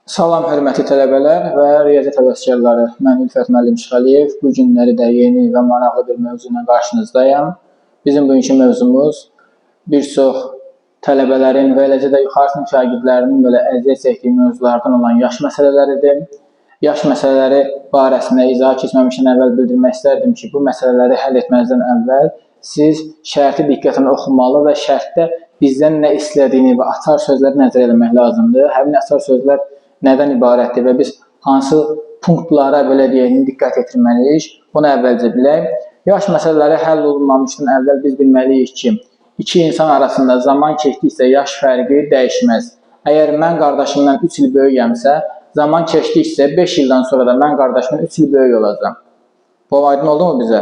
Salam hörmətli tələbələr və riyaziyyat həvəskarları. Mən Ülfət müəllim Şıxəliyev. Bu günləri də yeni və maraqlı bir mövzu ilə qarşınızdayım. Bizim bugünkü mövzumuz bir çox tələbələrin və eləcə də yuxarı sinif şagirdlərinin belə əziyyət çəkdiyi mövzulardan olan yaş məsələləridir. Yaş məsələləri barəsində izah keçməmişdən əvvəl bildirmək istərdim ki, bu məsələləri həll etməzdən əvvəl siz şərti diqqətlə oxumalı və şərtdə bizdən nə istədiyini və açar sözləri nəzərə eləmək lazımdır. Həmin açar sözlər nədən ibarətdir və biz hansı punktlara belə deyək, diqqət yetirməliyik, bunu əvvəlcə bilək. Yaş məsələləri həll olunmamışdan əvvəl biz bilməliyik ki, iki insan arasında zaman keçdikcə yaş fərqi dəyişməz. Əgər mən qardaşımdan 3 il böyüyəmsə, zaman keçdikcə 5 ildən sonra da mən qardaşımdan 3 il böyük olacam. Bu aydın oldu mu bizə?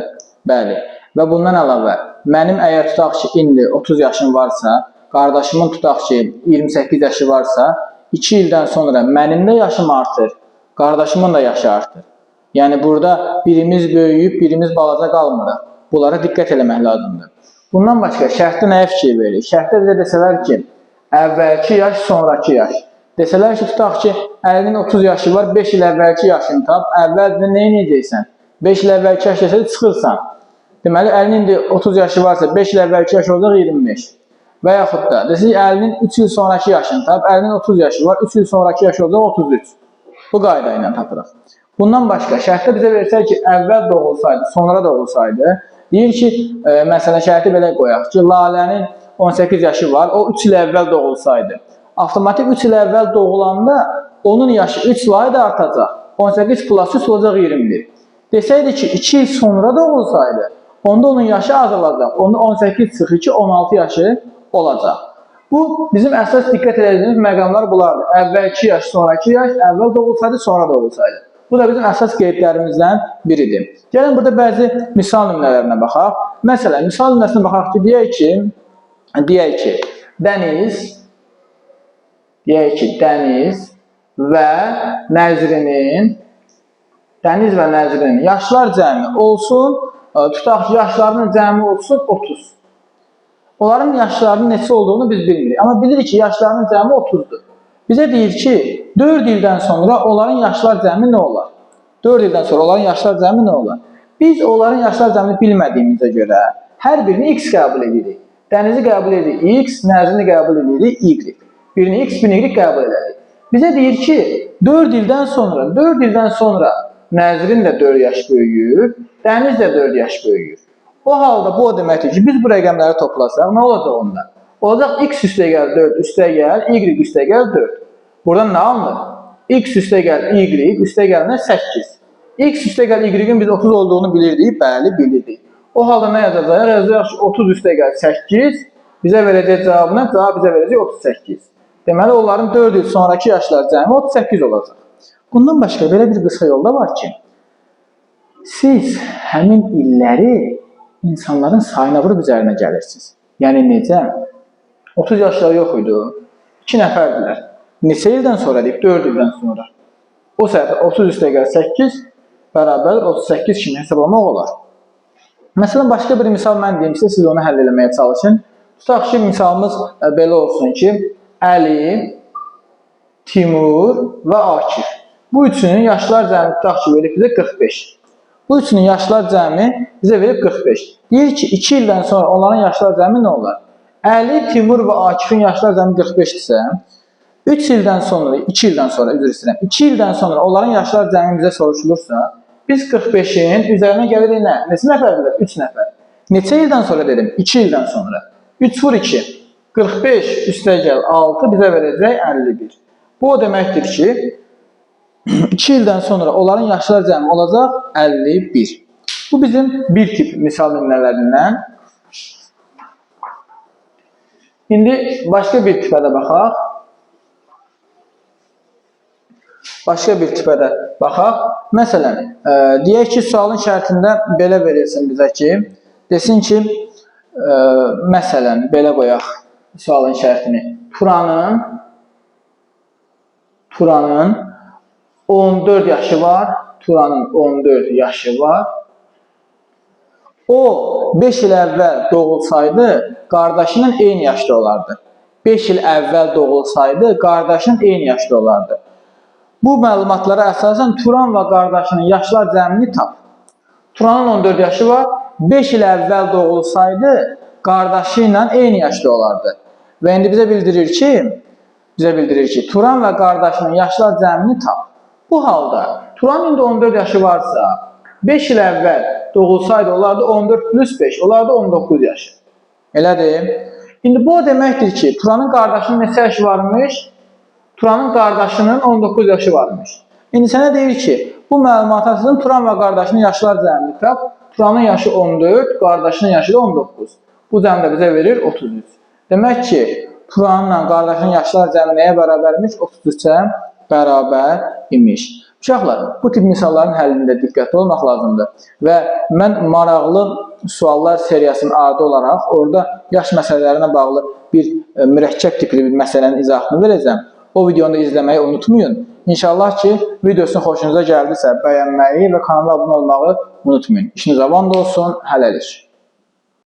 Bəli. Və bundan əlavə, mənim əgər tutaq ki, indi 30 yaşım varsa, qardaşımın tutaq ki, 28 yaşı varsa, 2 ildən sonra mənim də yaşım artır, qardaşımın da yaşı artır. Yəni, burada birimiz böyüyüb, birimiz balaca qalmırıq. Bunlara diqqət eləmək lazımdır. Bundan başqa, şərtdə nəyə fikir veririk? Şərtdə bizə desələr ki, əvvəlki yaş, sonraki yaş. Desələr ki, tutaq ki, əlinin 30 yaşı var, 5 il əvvəlki yaşını tap, əvvəldə nə edəcəksən? 5 il əvvəlki yaş desələr, çıxırsan. Deməli, əlinin indi 30 yaşı varsa, 5 il əvvəlki yaş olacaq 25. Və yaxud da, desək, əlinin 3 il sonraki yaşını tap, əlinin 30 yaşı var, 3 il sonraki yaşı olacaq 33. Bu qayda ilə tapırıq. Bundan başqa, şərtdə bizə versək ki, əvvəl doğulsaydı, sonra doğulsaydı, deyir ki, məsələn, şərti belə qoyaq ki, Lalənin 18 yaşı var, o 3 il əvvəl doğulsaydı. Avtomatik 3 il əvvəl doğulanda onun yaşı 3 sayı da artacaq. 18 plus 3 olacaq 21. Desəydi ki, 2 il sonra doğulsaydı, onda onun yaşı azalacaq. Onda 18 çıx 2, 16 yaşı olacaq. Bu, bizim əsas diqqət edəcəyimiz məqamlar bunlardır. Əvvəlki yaş, sonraki yaş, əvvəl doğulsaydı, sonra doğulsaydı. Bu da bizim əsas qeydlərimizdən biridir. Gəlin, burada bəzi misal nümunələrinə baxaq. Məsələn, misal nümunəsinə baxaq ki, Dəniz və Nəzrinin yaşlar cəmi olsun, tutaq ki, yaşlarının cəmi olsun 30. Onların yaşlarının neçə olduğunu biz bilmirik. Amma bilirik ki, yaşlarının cəmi 30-dur. Bizə deyir ki, 4 ildən sonra onların yaşlar cəmi nə olar? 4 ildən sonra onların yaşlar cəmi nə olar? Biz onların yaşlar cəmini bilmədiyimizə görə hər birini x qəbul edirik. Dənizi qəbul edirik x, Nəzrini qəbul edirik y. Birini x, birini y qəbul edirik. Bizə deyir ki, 4 ildən sonra Nəzrin də 4 yaş böyüyür, Dəniz də 4 yaş böyüyür. O halda bu o deməkdir ki, biz bu rəqəmləri toplasaq, nə olacaq onda? Olacaq x üstəgəl 4 üstəgəl y üstəgəl 4. Buradan nə alınır? X üstəgəl y üstəgəl nə? 8. X üstəgəl y-in biz 30 olduğunu bilirdik, bəli, bilirdik. O halda nə yazacaq? Yazacaq ki, 30 üstəgəl 8 bizə verəcək cavabına, cavab bizə verəcək 38. Deməli, onların 4 il sonraki yaşlar cəmi 38 olacaq. Bundan başqa belə bir qısa yolda var ki, siz həmin illəri insanların sayına vurub üzərinə gəlirsiniz. Yəni necə? 30 yaşları yox idi. 2 nəfərdilər. Neçə ildən sonra deyib? 4 ildən sonra. O səhətə 30 üstəgəl 8 bərabər 38 kimi hesablamaq olar. Məsələn, başqa bir misal mən deyim sizə, siz onu həll eləməyə çalışın. Tutaq ki, misalımız belə olsun ki, Əli, Timur və Akif. Bu üçünün yaşlar cəmi tutaq ki, verib bizə 45. Bu üçünün yaşlar cəmi bizə verib 45. Deyir ki, 2 ildən sonra onların yaşlar cəmi nə olar? Əli, Timur və Akifin yaşlar cəmi 45-dirsə, 2 ildən sonra onların yaşlar cəmi bizə soruşulursa, biz 45-in üzərinə gəlirik nə? Neçə nəfərdirlər? 3 nəfər. Neçə ildən sonra dedim? 2 ildən sonra. 3 vur 2. 45 üstəgəl 6 bizə verəcək 51. Bu o deməkdir ki, 2 ildən sonra onların yaşlar cəmi olacaq 51. Bu bizim bir tip misal nümunələrindən. İndi başqa bir tipə də baxaq. Məsələn, deyək ki, sualın şərtində belə verilsin bizə ki, desin ki, məsələn, belə qoyaq sualın şərtini. Turanın 14 yaşı var. O 5 il əvvəl doğulsaydı, qardaşının eyni yaşda olardı. 5 il əvvəl doğulsaydı, qardaşının eyni yaşda olardı. Bu məlumatlara əsasən Turan və qardaşının yaşlar cəmini tap. Turanın 14 yaşı var, 5 il əvvəl doğulsaydı, qardaşı ilə eyni yaşda olardı. Və indi bizə bildirir ki, Turan və qardaşının yaşlar cəmini tap. Bu halda Turan indi 14 yaşı varsa, 5 il əvvəl doğulsaydı olardı 14 plus 5, olardı 19 yaşı. Elədir. İndi bu o deməkdir ki, Turanın qardaşının neçə yaşı varmış? Turanın qardaşının 19 yaşı varmış. İndi sənə deyir ki, bu məlumat əsasən Turan və qardaşının yaşlar cəmini tap. Turanın yaşı 14, qardaşının yaşı da 19. Bu cəmdə bizə verir 33. Demək ki, Turanla qardaşının yaşlar cəmi nəyə bərabərmiş? 33-ə bərabər imiş. Uşaqlar, bu tip misalların həllində diqqətli olmaq lazımdır. Və mən maraqlı suallar seriyasının adı olaraq orada yaş məsələlərinə bağlı bir mürəkkəb tipli bir məsələnin izahını verəcəm. O videonu izləməyi unutmayın. İnşallah ki, videosun xoşunuza gəldisə bəyənməyi və kanala abunə olmağı unutmayın. İşiniz avand olsun, hələlik.